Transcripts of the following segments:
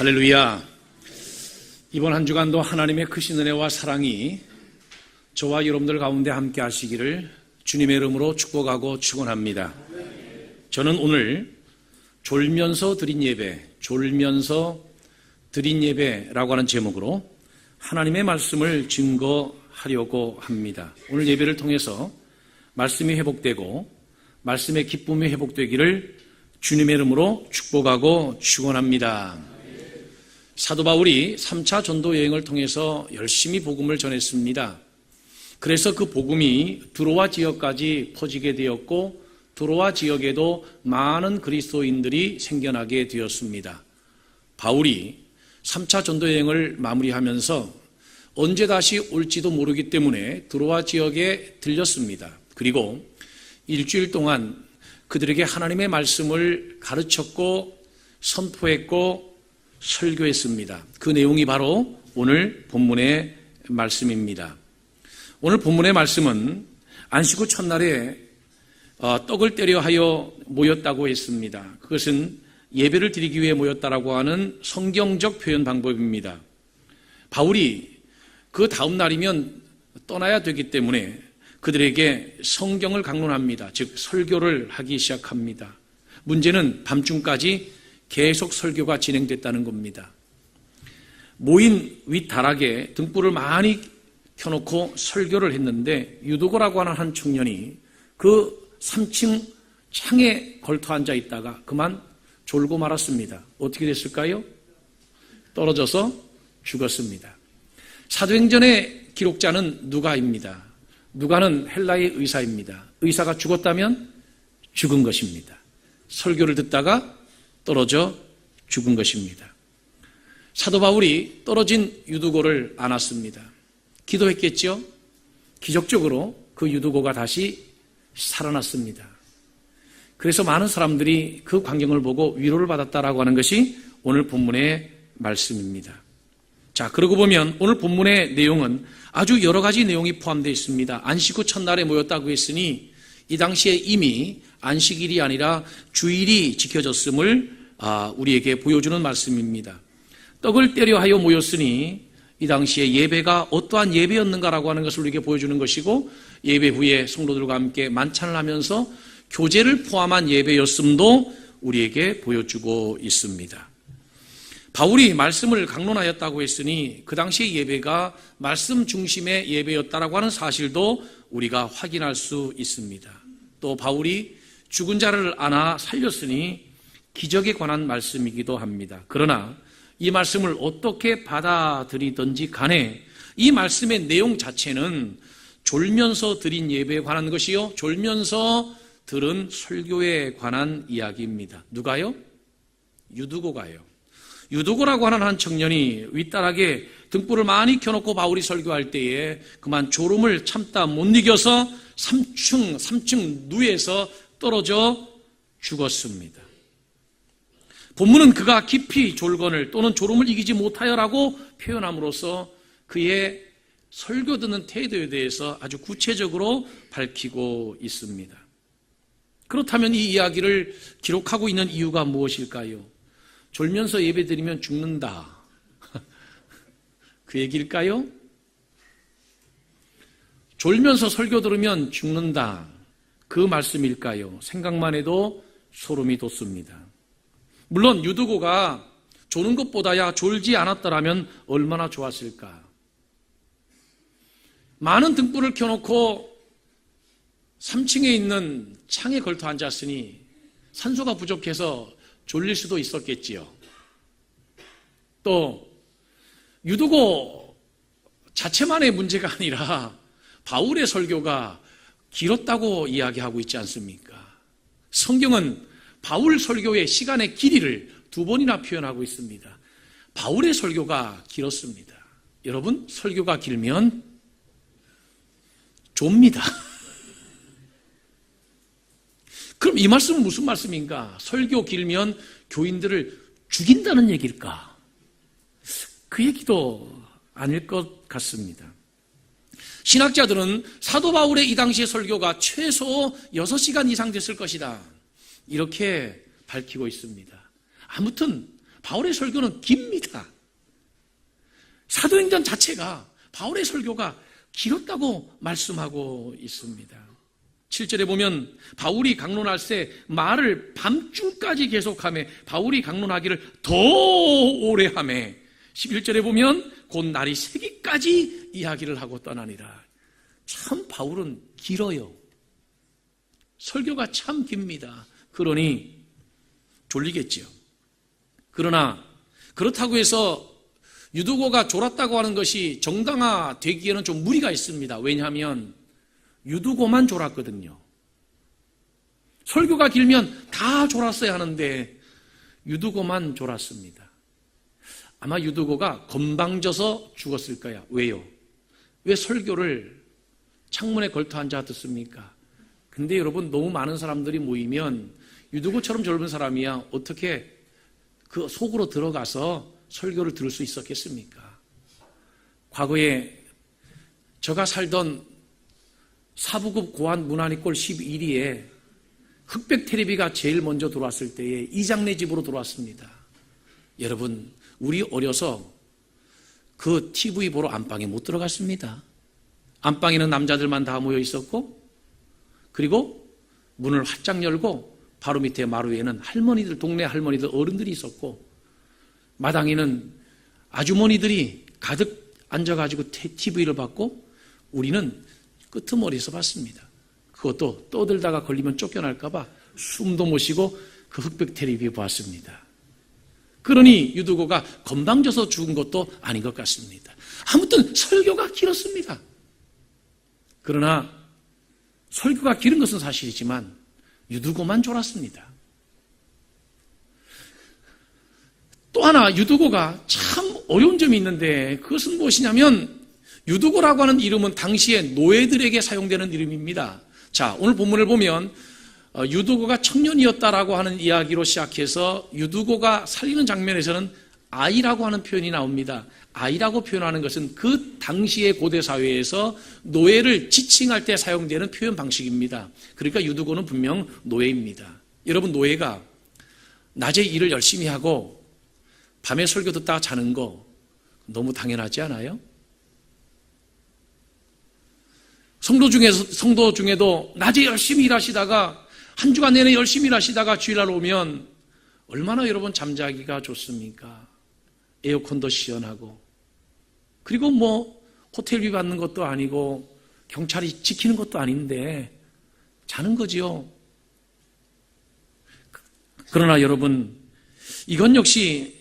할렐루야. 이번 한 주간도 하나님의 크신 은혜와 사랑이 저와 여러분들 가운데 함께 하시기를 주님의 이름으로 축복하고 축원합니다. 저는 오늘 졸면서 드린 예배라고 하는 제목으로 하나님의 말씀을 증거하려고 합니다. 오늘 예배를 통해서 말씀이 회복되고 말씀의 기쁨이 회복되기를 주님의 이름으로 축복하고 축원합니다. 사도 바울이 3차 전도 여행을 통해서 열심히 복음을 전했습니다. 그래서 그 복음이 드로아 지역까지 퍼지게 되었고 드로아 지역에도 많은 그리스도인들이 생겨나게 되었습니다. 바울이 3차 전도 여행을 마무리하면서 언제 다시 올지도 모르기 때문에 드로아 지역에 들렸습니다. 그리고 일주일 동안 그들에게 하나님의 말씀을 가르쳤고 선포했고 설교했습니다. 그 내용이 바로 오늘 본문의 말씀입니다. 오늘 본문의 말씀은 안식 후 첫날에 떡을 떼려 하여 모였다고 했습니다. 그것은 예배를 드리기 위해 모였다라고 하는 성경적 표현 방법입니다. 바울이 그 다음 날이면 떠나야 되기 때문에 그들에게 성경을 강론합니다. 즉 설교를 하기 시작합니다. 문제는 밤중까지 계속 설교가 진행됐다는 겁니다. 모인 윗다락에 등불을 많이 켜놓고 설교를 했는데 유두고라고 하는 한 청년이 그 3층 창에 걸터 앉아 있다가 그만 졸고 말았습니다. 어떻게 됐을까요? 떨어져서 죽었습니다. 사도행전의 기록자는 누가입니다. 누가는 헬라의 의사입니다. 의사가 죽었다면 죽은 것입니다. 설교를 듣다가 떨어져 죽은 것입니다. 사도 바울이 떨어진 유두고를 안았습니다. 기도했겠죠? 기적적으로 그 유두고가 다시 살아났습니다. 그래서 많은 사람들이 그 광경을 보고 위로를 받았다라고 하는 것이 오늘 본문의 말씀입니다. 자, 그러고 보면 오늘 본문의 내용은 아주 여러 가지 내용이 포함되어 있습니다. 안식 후 첫날에 모였다고 했으니 이 당시에 이미 안식일이 아니라 주일이 지켜졌음을 우리에게 보여주는 말씀입니다. 떡을 떼려 하여 모였으니 이 당시에 예배가 어떠한 예배였는가라고 하는 것을 우리에게 보여주는 것이고 예배 후에 성도들과 함께 만찬을 하면서 교제를 포함한 예배였음도 우리에게 보여주고 있습니다. 바울이 말씀을 강론하였다고 했으니 그 당시의 예배가 말씀 중심의 예배였다라고 하는 사실도 우리가 확인할 수 있습니다. 또 바울이 죽은 자를 안아 살렸으니 기적에 관한 말씀이기도 합니다. 그러나 이 말씀을 어떻게 받아들이든지 간에 이 말씀의 내용 자체는 졸면서 드린 예배에 관한 것이요 졸면서 들은 설교에 관한 이야기입니다. 누가요? 유두고가요. 유두고라고 하는 한 청년이 윗다락에 등불을 많이 켜놓고 바울이 설교할 때에 그만 졸음을 참다 못 이겨서 3층 누에서 떨어져 죽었습니다. 본문은 그가 깊이 졸거늘 또는 졸음을 이기지 못하여라고 표현함으로써 그의 설교 듣는 태도에 대해서 아주 구체적으로 밝히고 있습니다. 그렇다면 이 이야기를 기록하고 있는 이유가 무엇일까요? 졸면서 예배드리면 죽는다. 그 얘기일까요? 졸면서 설교 들으면 죽는다. 그 말씀일까요? 생각만 해도 소름이 돋습니다. 물론 유두고가 조는 것보다야 졸지 않았더라면 얼마나 좋았을까. 많은 등불을 켜놓고 3층에 있는 창에 걸터 앉았으니 산소가 부족해서 졸릴 수도 있었겠지요. 또 유두고 자체만의 문제가 아니라 바울의 설교가 길었다고 이야기하고 있지 않습니까? 성경은 바울 설교의 시간의 길이를 2번이나 표현하고 있습니다. 바울의 설교가 길었습니다. 여러분, 설교가 길면 좁니다. 그럼 이 말씀은 무슨 말씀인가? 설교 길면 교인들을 죽인다는 얘기일까? 그 얘기도 아닐 것 같습니다. 신학자들은 사도 바울의 이 당시의 설교가 최소 6시간 이상 됐을 것이다. 이렇게 밝히고 있습니다. 아무튼 바울의 설교는 깁니다. 사도행전 자체가 바울의 설교가 길었다고 말씀하고 있습니다. 7절에 보면 바울이 강론할 때 말을 밤중까지 계속하며 바울이 강론하기를 더 오래 하며 11절에 보면 곧 날이 새기까지 이야기를 하고 떠나니라. 참 바울은 길어요. 설교가 참 깁니다. 그러니 졸리겠지요. 그러나 그렇다고 해서 유두고가 졸았다고 하는 것이 정당화되기에는 좀 무리가 있습니다. 왜냐하면 유두고만 졸았거든요. 설교가 길면 다 졸았어야 하는데 유두고만 졸았습니다. 아마 유두고가 건방져서 죽었을 거야. 왜요? 왜 설교를 창문에 걸터 앉아 듣습니까? 근데 여러분, 너무 많은 사람들이 모이면 유두고처럼 젊은 사람이야 어떻게 그 속으로 들어가서 설교를 들을 수 있었겠습니까? 과거에 제가 살던 사부급 고안 문안이골 11위에 흑백 텔레비가 제일 먼저 들어왔을 때에 이장내 집으로 들어왔습니다. 여러분, 우리 어려서 그 TV 보러 안방에 못 들어갔습니다. 안방에는 남자들만 다 모여 있었고, 그리고 문을 활짝 열고 바로 밑에 마루에는 할머니들, 동네 할머니들, 어른들이 있었고, 마당에는 아주머니들이 가득 앉아가지고 TV를 봤고, 우리는 끄트머리에서 봤습니다. 그것도 떠들다가 걸리면 쫓겨날까봐 숨도 못 쉬고 그 흑백 텔레비 봤습니다. 그러니 유두고가 건방져서 죽은 것도 아닌 것 같습니다. 아무튼 설교가 길었습니다. 그러나 설교가 길은 것은 사실이지만 유두고만 졸았습니다. 또 하나 유두고가 참 어려운 점이 있는데 그것은 무엇이냐면 유두고라고 하는 이름은 당시에 노예들에게 사용되는 이름입니다. 자, 오늘 본문을 보면 유두고가 청년이었다라고 하는 이야기로 시작해서 유두고가 살리는 장면에서는 아이라고 하는 표현이 나옵니다. 아이라고 표현하는 것은 그 당시의 고대 사회에서 노예를 지칭할 때 사용되는 표현 방식입니다. 그러니까 유두고는 분명 노예입니다. 여러분, 노예가 낮에 일을 열심히 하고 밤에 설교 듣다가 자는 거 너무 당연하지 않아요? 성도 중에도 낮에 열심히 일하시다가 한 주간 내내 열심히 일하시다가 주일날 오면 얼마나 여러분 잠자기가 좋습니까? 에어컨도 시원하고, 그리고 뭐 호텔비 받는 것도 아니고 경찰이 지키는 것도 아닌데 자는 거지요. 그러나 여러분, 이건 역시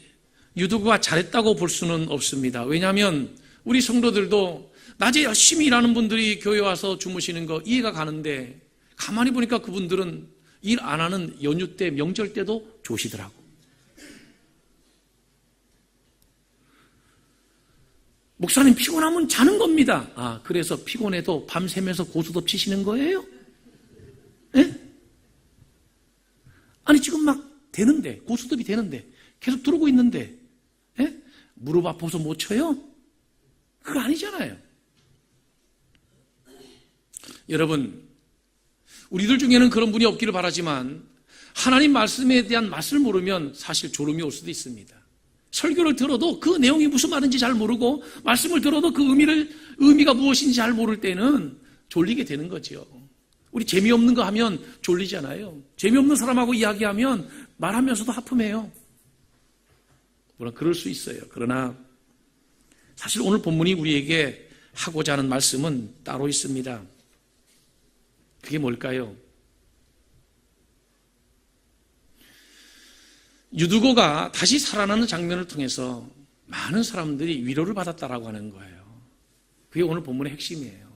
유두고가 잘했다고 볼 수는 없습니다. 왜냐하면 우리 성도들도 낮에 열심히 일하는 분들이 교회 와서 주무시는 거 이해가 가는데, 가만히 보니까 그분들은 일 안 하는 연휴 때, 명절 때도 조시더라고. 목사님 피곤하면 자는 겁니다. 아, 그래서 피곤해도 밤새면서 고스톱 치시는 거예요? 예? 아니 지금 막 되는데, 고스톱이 되는데 계속 들어오고 있는데, 예? 무릎 아파서 못 쳐요? 그거 아니잖아요. 여러분, 우리들 중에는 그런 분이 없기를 바라지만 하나님 말씀에 대한 맛을 모르면 사실 졸음이 올 수도 있습니다. 설교를 들어도 그 내용이 무슨 말인지 잘 모르고, 말씀을 들어도 그 의미가 무엇인지 잘 모를 때는 졸리게 되는 거죠. 우리 재미없는 거 하면 졸리잖아요. 재미없는 사람하고 이야기하면 말하면서도 하품해요. 물론 그럴 수 있어요. 그러나 사실 오늘 본문이 우리에게 하고자 하는 말씀은 따로 있습니다. 그게 뭘까요? 유두고가 다시 살아나는 장면을 통해서 많은 사람들이 위로를 받았다라고 하는 거예요. 그게 오늘 본문의 핵심이에요.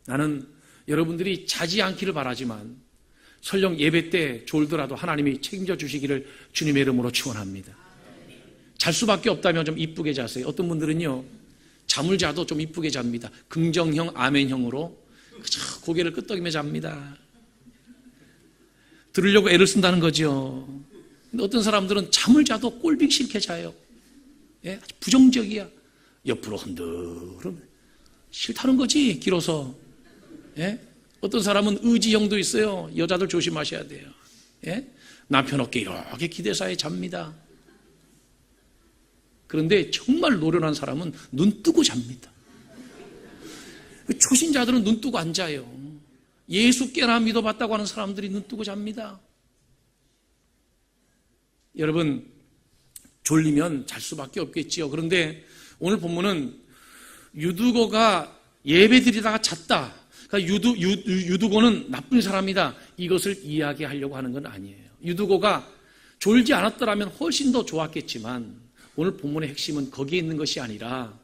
나는 여러분들이 자지 않기를 바라지만 설령 예배 때 졸더라도 하나님이 책임져 주시기를 주님의 이름으로 축원합니다. 잘 수밖에 없다면 좀 이쁘게 자세요. 어떤 분들은요, 잠을 자도 좀 이쁘게 잡니다. 긍정형, 아멘형으로 그저 고개를 끄덕이며 잡니다. 들으려고 애를 쓴다는 거죠. 근데 어떤 사람들은 잠을 자도 꼴보기 싫게 자요. 예? 아주 부정적이야. 옆으로 흔들으면 싫다는 거지, 길어서. 예? 어떤 사람은 의지형도 있어요. 여자들 조심하셔야 돼요. 예? 남편 어깨 이렇게 기대사에 잡니다. 그런데 정말 노련한 사람은 눈 뜨고 잡니다. 초신자들은 눈 뜨고 앉아요. 예수께나 믿어봤다고 하는 사람들이 눈 뜨고 잡니다. 여러분, 졸리면 잘 수밖에 없겠지요. 그런데 오늘 본문은 유두고가 예배 드리다가 잤다. 그러니까 유두고는 나쁜 사람이다. 이것을 이야기하려고 하는 건 아니에요. 유두고가 졸지 않았더라면 훨씬 더 좋았겠지만 오늘 본문의 핵심은 거기에 있는 것이 아니라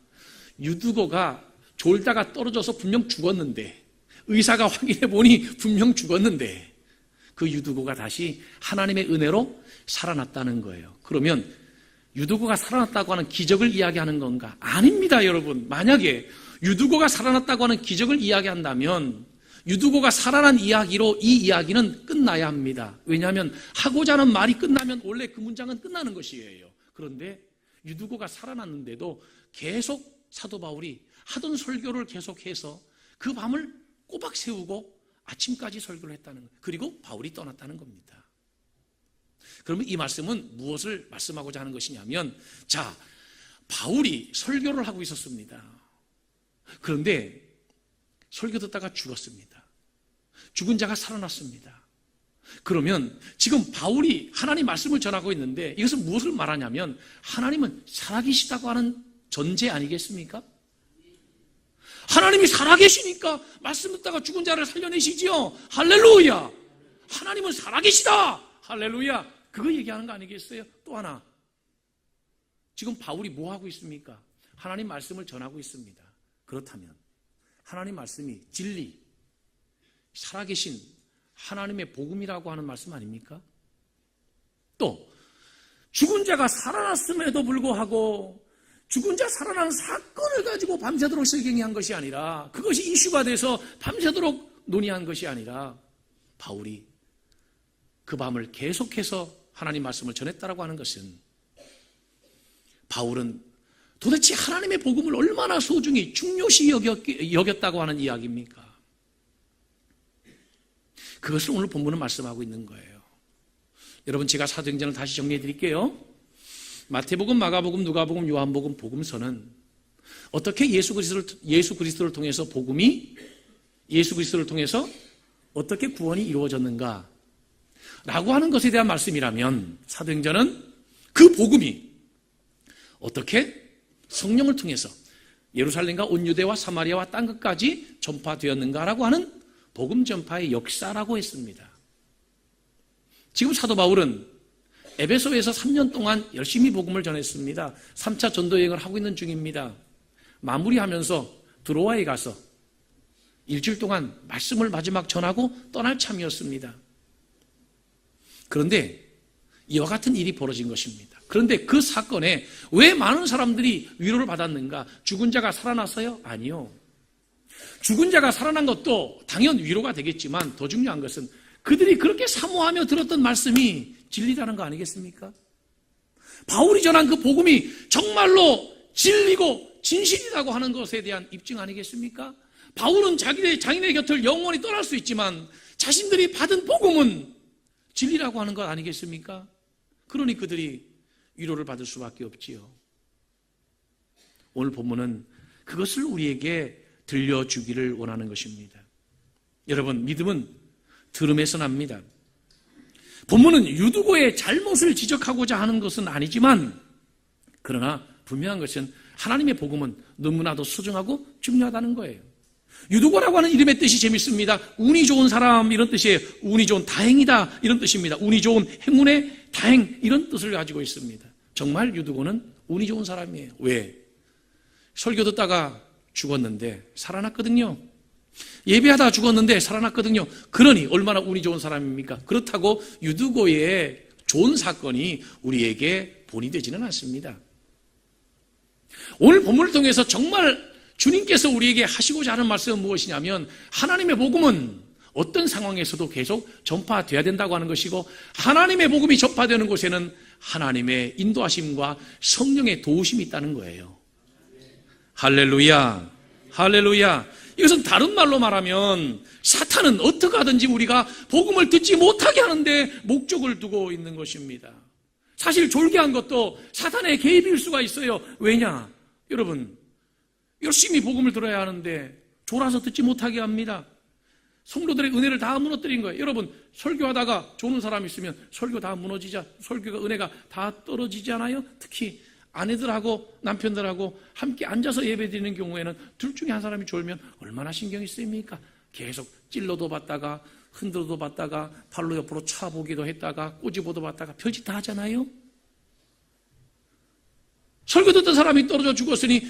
유두고가 졸다가 떨어져서 분명 죽었는데 의사가 확인해 보니 분명 죽었는데 그 유두고가 다시 하나님의 은혜로 살아났다는 거예요. 그러면 유두고가 살아났다고 하는 기적을 이야기하는 건가? 아닙니다, 여러분. 만약에 유두고가 살아났다고 하는 기적을 이야기한다면 유두고가 살아난 이야기로 이 이야기는 끝나야 합니다. 왜냐하면 하고자 하는 말이 끝나면 원래 그 문장은 끝나는 것이에요. 그런데 유두고가 살아났는데도 계속 사도 바울이 하던 설교를 계속해서 그 밤을 꼬박 세우고 아침까지 설교를 했다는 거예요. 그리고 바울이 떠났다는 겁니다. 그러면 이 말씀은 무엇을 말씀하고자 하는 것이냐면, 자, 바울이 설교를 하고 있었습니다. 그런데 설교 듣다가 죽었습니다. 죽은 자가 살아났습니다. 그러면 지금 바울이 하나님 말씀을 전하고 있는데 이것은 무엇을 말하냐면 하나님은 살아계시다고 하는 전제 아니겠습니까? 하나님이 살아계시니까 말씀 듣다가 죽은 자를 살려내시지요. 할렐루야. 하나님은 살아계시다. 할렐루야. 그거 얘기하는 거 아니겠어요? 또 하나, 지금 바울이 뭐 하고 있습니까? 하나님 말씀을 전하고 있습니다. 그렇다면 하나님 말씀이 진리, 살아계신 하나님의 복음이라고 하는 말씀 아닙니까? 또 죽은 자가 살아났음에도 불구하고 죽은 자 살아난 사건을 가지고 밤새도록 설경한 것이 아니라, 그것이 이슈가 돼서 밤새도록 논의한 것이 아니라 바울이 그 밤을 계속해서 하나님 말씀을 전했다라고 하는 것은 바울은 도대체 하나님의 복음을 얼마나 소중히 중요시 여겼다고 하는 이야기입니까? 그것을 오늘 본문은 말씀하고 있는 거예요. 여러분, 제가 사도행전을 다시 정리해 드릴게요. 마태복음, 마가복음, 누가복음, 요한복음, 복음서는 어떻게 예수 그리스도를 통해서 예수 그리스도를 통해서 어떻게 구원이 이루어졌는가 라고 하는 것에 대한 말씀이라면, 사도행전은 그 복음이 어떻게 성령을 통해서 예루살렘과 온 유대와 사마리아와 땅 끝까지 전파되었는가라고 하는 복음 전파의 역사라고 했습니다. 지금 사도 바울은 에베소에서 3년 동안 열심히 복음을 전했습니다. 3차 전도여행을 하고 있는 중입니다. 마무리하면서 드로아에 가서 일주일 동안 말씀을 마지막 전하고 떠날 참이었습니다. 그런데 이와 같은 일이 벌어진 것입니다. 그런데 그 사건에 왜 많은 사람들이 위로를 받았는가? 죽은 자가 살아났어요? 아니요. 죽은 자가 살아난 것도 당연 위로가 되겠지만 더 중요한 것은 그들이 그렇게 사모하며 들었던 말씀이 진리라는 거 아니겠습니까? 바울이 전한 그 복음이 정말로 진리고 진실이라고 하는 것에 대한 입증 아니겠습니까? 바울은 자기네 곁을 영원히 떠날 수 있지만 자신들이 받은 복음은 진리라고 하는 것 아니겠습니까? 그러니 그들이 위로를 받을 수밖에 없지요. 오늘 본문은 그것을 우리에게 들려주기를 원하는 것입니다. 여러분, 믿음은 들음에서 납니다. 본문은 유두고의 잘못을 지적하고자 하는 것은 아니지만, 그러나 분명한 것은 하나님의 복음은 너무나도 소중하고 중요하다는 거예요. 유두고라고 하는 이름의 뜻이 재밌습니다. 운이 좋은 사람, 이런 뜻이에요. 운이 좋은, 다행이다, 이런 뜻입니다. 운이 좋은, 행운의 다행, 이런 뜻을 가지고 있습니다. 정말 유두고는 운이 좋은 사람이에요. 왜? 설교 듣다가 죽었는데 살아났거든요. 예배하다가 죽었는데 살아났거든요. 그러니 얼마나 운이 좋은 사람입니까? 그렇다고 유두고의 좋은 사건이 우리에게 본이 되지는 않습니다. 오늘 본문을 통해서 정말 주님께서 우리에게 하시고자 하는 말씀은 무엇이냐면, 하나님의 복음은 어떤 상황에서도 계속 전파되어야 된다고 하는 것이고, 하나님의 복음이 전파되는 곳에는 하나님의 인도하심과 성령의 도우심이 있다는 거예요. 할렐루야, 할렐루야. 이것은 다른 말로 말하면 사탄은 어떻게 하든지 우리가 복음을 듣지 못하게 하는데 목적을 두고 있는 것입니다. 사실 졸개한 것도 사탄의 개입일 수가 있어요. 왜냐? 여러분, 열심히 복음을 들어야 하는데 졸아서 듣지 못하게 합니다. 성도들의 은혜를 다 무너뜨린 거예요. 여러분, 설교하다가 조는 사람이 있으면 설교 다 무너지자, 설교가 은혜가 다 떨어지지 않아요? 특히 아내들하고 남편들하고 함께 앉아서 예배드리는 경우에는 둘 중에 한 사람이 졸면 얼마나 신경이 쓰입니까? 계속 찔러도 받다가 흔들어도 받다가 발로 옆으로 차보기도 했다가 꼬집어도 받다가 별짓 다 하잖아요. 설교 듣던 사람이 떨어져 죽었으니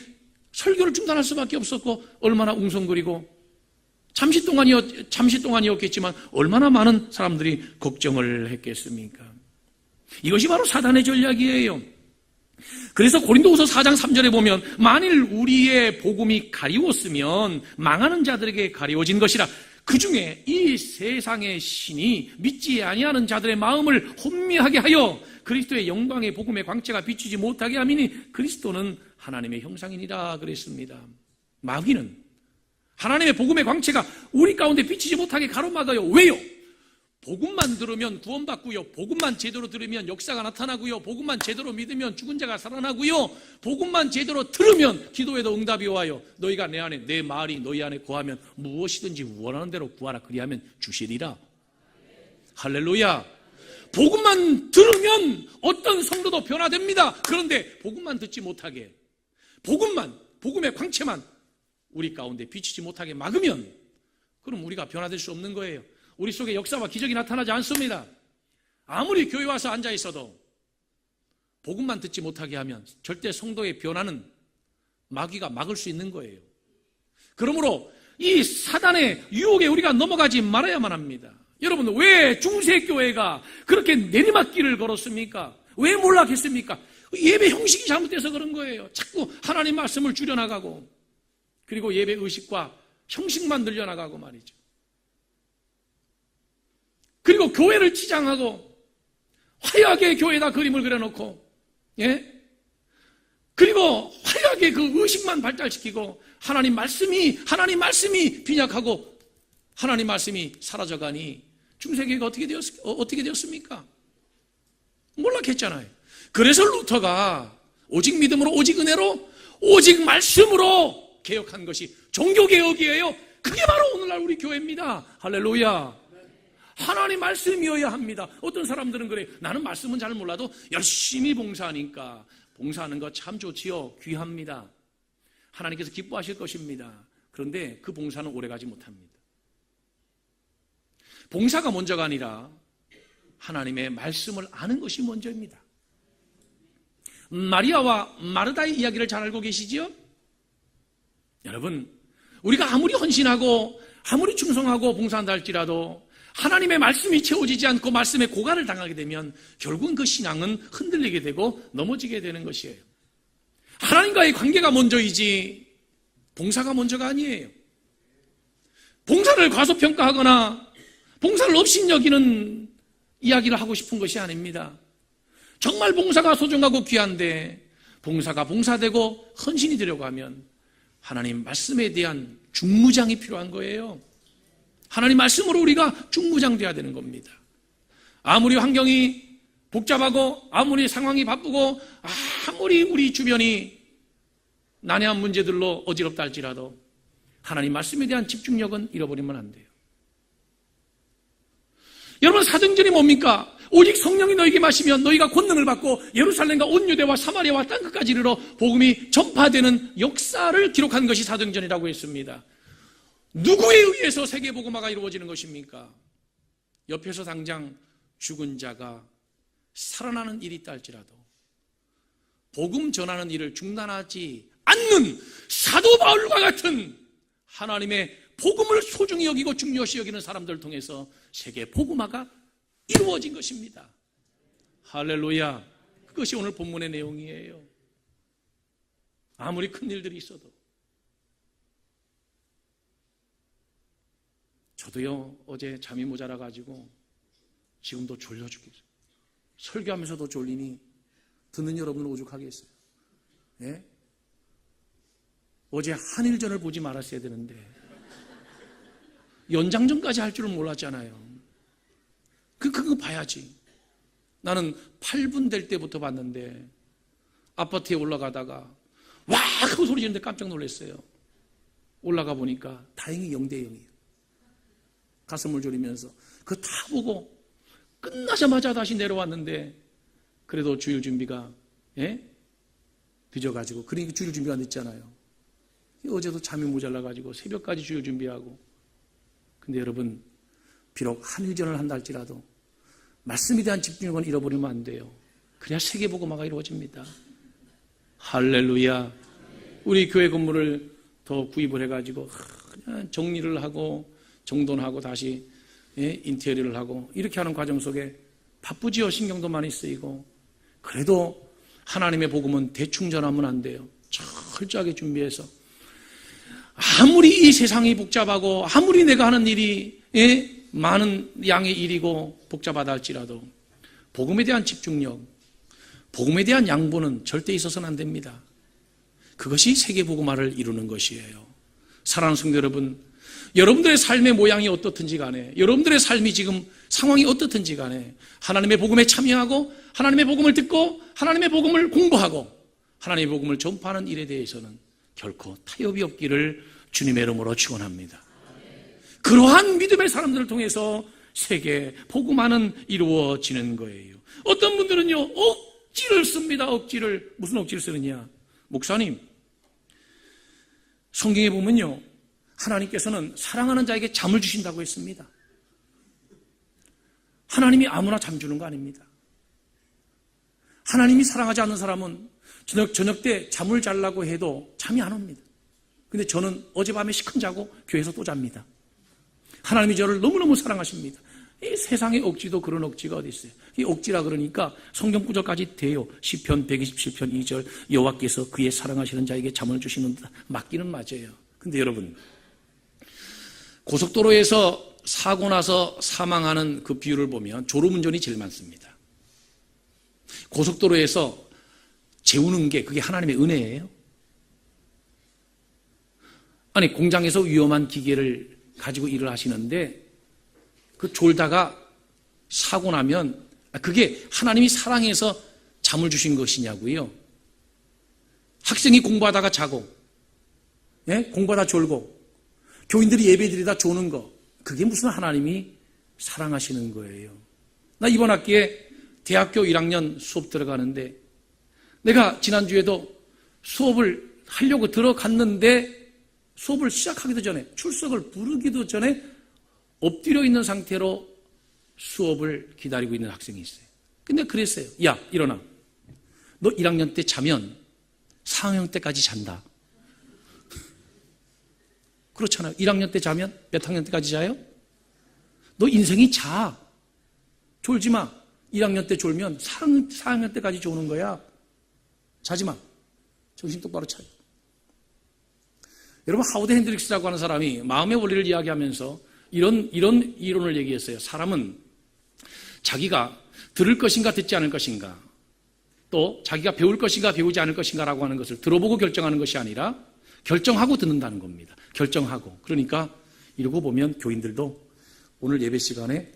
설교를 중단할 수밖에 없었고 얼마나 웅성거리고 잠시 동안이었겠지만 얼마나 많은 사람들이 걱정을 했겠습니까? 이것이 바로 사단의 전략이에요. 그래서 고린도후서 4장 3절에 보면 만일 우리의 복음이 가리웠으면 망하는 자들에게 가리워진 것이라. 그 중에 이 세상의 신이 믿지 아니하는 자들의 마음을 혼미하게 하여 그리스도의 영광의 복음의 광채가 비추지 못하게 함이니 그리스도는 하나님의 형상이니라 그랬습니다. 마귀는 하나님의 복음의 광채가 우리 가운데 비치지 못하게 가로막아요. 왜요? 복음만 들으면 구원받고요. 복음만 제대로 들으면 역사가 나타나고요. 복음만 제대로 믿으면 죽은 자가 살아나고요. 복음만 제대로 들으면 기도에도 응답이 와요. 너희가 내 안에, 내 말이 너희 안에 거하면 무엇이든지 원하는 대로 구하라. 그리하면 주시리라. 할렐루야. 복음만 들으면 어떤 성도도 변화됩니다. 그런데 복음만 듣지 못하게, 복음의 광채만 우리 가운데 비치지 못하게 막으면 그럼 우리가 변화될 수 없는 거예요. 우리 속에 역사와 기적이 나타나지 않습니다. 아무리 교회 와서 앉아 있어도 복음만 듣지 못하게 하면 절대 성도의 변화는 마귀가 막을 수 있는 거예요. 그러므로 이 사단의 유혹에 우리가 넘어가지 말아야만 합니다. 여러분, 왜 중세교회가 그렇게 내리막길을 걸었습니까? 왜 몰락했습니까? 예배 형식이 잘못돼서 그런 거예요. 자꾸 하나님 말씀을 줄여나가고 그리고 예배 의식과 형식만 늘려나가고 말이죠. 그리고 교회를 치장하고 화려하게 교회에다 그림을 그려놓고, 예? 그리고 화려하게 그 의식만 발달시키고 하나님 말씀이 빈약하고 하나님 말씀이 사라져가니 중세교회가 어떻게 되었습니까? 몰락했잖아요. 그래서 루터가 오직 믿음으로, 오직 은혜로, 오직 말씀으로 개혁한 것이 종교개혁이에요. 그게 바로 오늘날 우리 교회입니다. 할렐루야. 하나님 말씀이어야 합니다. 어떤 사람들은 그래, 나는 말씀은 잘 몰라도 열심히 봉사하니까 봉사하는 거 참 좋지요. 귀합니다. 하나님께서 기뻐하실 것입니다. 그런데 그 봉사는 오래가지 못합니다. 봉사가 먼저가 아니라 하나님의 말씀을 아는 것이 먼저입니다. 마리아와 마르다의 이야기를 잘 알고 계시지요? 여러분, 우리가 아무리 헌신하고 아무리 충성하고 봉사한다 할지라도 하나님의 말씀이 채워지지 않고 말씀에 고갈을 당하게 되면 결국은 그 신앙은 흔들리게 되고 넘어지게 되는 것이에요. 하나님과의 관계가 먼저이지 봉사가 먼저가 아니에요. 봉사를 과소평가하거나 봉사를 업신여기는 이야기를 하고 싶은 것이 아닙니다. 정말 봉사가 소중하고 귀한데 봉사가 봉사되고 헌신이 되려고 하면 하나님 말씀에 대한 중무장이 필요한 거예요. 하나님 말씀으로 우리가 중무장돼야 되는 겁니다. 아무리 환경이 복잡하고 아무리 상황이 바쁘고 아무리 우리 주변이 난해한 문제들로 어지럽다 할지라도 하나님 말씀에 대한 집중력은 잃어버리면 안 돼요. 여러분, 사도행전이 뭡니까? 오직 성령이 너에게 마시면 너희가 권능을 받고 예루살렘과 온 유대와 사마리아와 땅끝까지 이르러 복음이 전파되는 역사를 기록한 것이 사도행전이라고 했습니다. 누구에 의해서 세계복음화가 이루어지는 것입니까? 옆에서 당장 죽은 자가 살아나는 일이 있다 할지라도 복음 전하는 일을 중단하지 않는 사도 바울과 같은 하나님의 복음을 소중히 여기고 중요시 여기는 사람들을 통해서 세계복음화가 이루어진 것입니다. 할렐루야. 그것이 오늘 본문의 내용이에요. 아무리 큰 일들이 있어도. 저도요, 어제 잠이 모자라가지고 지금도 졸려 죽겠어요. 설교하면서도 졸리니 듣는 여러분은 오죽하겠어요. 예? 어제 한일전을 보지 말았어야 되는데 연장전까지 할 줄은 몰랐잖아요. 그거 봐야지. 나는 8분 될 때부터 봤는데 아파트에 올라가다가 와 하고 소리 지르는데 깜짝 놀랐어요. 올라가 보니까 다행히 0대0이에요. 가슴을 졸이면서 그거 다 보고 끝나자마자 다시 내려왔는데 그래도 주일 준비가 늦어가지고, 그러니까 주일 준비가 늦잖아요. 어제도 잠이 모자라가지고 새벽까지 주일 준비하고. 근데 여러분, 비록 한일전을 한다 할지라도 말씀에 대한 집중력은 잃어버리면 안 돼요. 그래야 세계복음화가 이루어집니다. 할렐루야. 우리 교회 건물을 더 구입을 해가지고 그냥 정리를 하고 정돈하고 다시 인테리어를 하고 이렇게 하는 과정 속에 바쁘지요. 신경도 많이 쓰이고. 그래도 하나님의 복음은 대충 전하면 안 돼요. 철저하게 준비해서. 아무리 이 세상이 복잡하고 아무리 내가 하는 일이 많은 양의 일이고 복잡하다 할지라도 복음에 대한 집중력, 복음에 대한 양보는 절대 있어서는 안 됩니다. 그것이 세계복음화를 이루는 것이에요. 사랑하는 성도 여러분, 여러분들의 삶의 모양이 어떻든지 간에, 여러분들의 삶이 지금 상황이 어떻든지 간에 하나님의 복음에 참여하고 하나님의 복음을 듣고 하나님의 복음을 공부하고 하나님의 복음을 전파하는 일에 대해서는 결코 타협이 없기를 주님의 이름으로 축원합니다. 그러한 믿음의 사람들을 통해서 세계 복음화는 이루어지는 거예요. 어떤 분들은요, 억지를 씁니다. 억지를. 무슨 억지를 쓰느냐? 목사님, 성경에 보면요, 하나님께서는 사랑하는 자에게 잠을 주신다고 했습니다. 하나님이 아무나 잠 주는 거 아닙니다. 하나님이 사랑하지 않는 사람은 저녁 때 잠을 자려고 해도 잠이 안 옵니다. 근데 저는 어젯밤에 시큰 자고 교회에서 또 잡니다. 하나님이 저를 너무너무 사랑하십니다. 이 세상의 억지도 그런 억지가 어디 있어요? 이 억지라 그러니까 성경 구절까지 돼요. 시편 127편 2절 여호와께서 그의 사랑하시는 자에게 잠을 주시는 듯. 맞기는 맞아요. 근데 여러분, 고속도로에서 사고 나서 사망하는 그 비율을 보면 졸음운전이 제일 많습니다. 고속도로에서 재우는 게 그게 하나님의 은혜예요? 아니, 공장에서 위험한 기계를 가지고 일을 하시는데 그 졸다가 사고 나면 그게 하나님이 사랑해서 잠을 주신 것이냐고요? 학생이 공부하다가 자고, 공부하다 졸고, 교인들이 예배드리다 조는 거, 그게 무슨 하나님이 사랑하시는 거예요? 나 이번 학기에 대학교 1학년 수업 들어가는데 내가 지난주에도 수업을 하려고 들어갔는데 수업을 시작하기도 전에, 출석을 부르기도 전에 엎드려 있는 상태로 수업을 기다리고 있는 학생이 있어요. 근데 그랬어요. 야, 일어나. 너 1학년 때 자면 4학년 때까지 잔다. 그렇잖아요. 1학년 때 자면 몇 학년 때까지 자요? 너 인생이 자. 졸지 마. 1학년 때 졸면 4학년 때까지 조는 거야. 자지 마. 정신 똑바로 차려. 여러분, 하워드 핸드릭스라고 하는 사람이 마음의 원리를 이야기하면서 이런 이론을 얘기했어요. 사람은 자기가 들을 것인가 듣지 않을 것인가, 또 자기가 배울 것인가 배우지 않을 것인가라고 하는 것을 들어보고 결정하는 것이 아니라 결정하고 듣는다는 겁니다. 결정하고. 그러니까 이러고 보면 교인들도 오늘 예배 시간에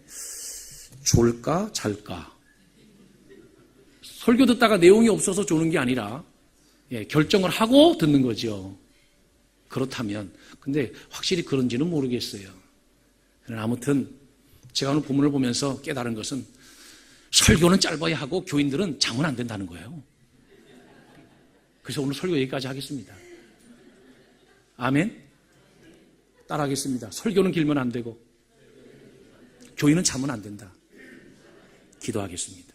졸까 잘까, 설교 듣다가 내용이 없어서 조는 게 아니라 결정을 하고 듣는 거죠. 그렇다면, 근데 확실히 그런지는 모르겠어요. 그러나 아무튼 제가 오늘 본문을 보면서 깨달은 것은 설교는 짧아야 하고 교인들은 잠은 안 된다는 거예요. 그래서 오늘 설교 여기까지 하겠습니다. 아멘? 따라하겠습니다. 설교는 길면 안 되고 교인은 잠은 안 된다. 기도하겠습니다.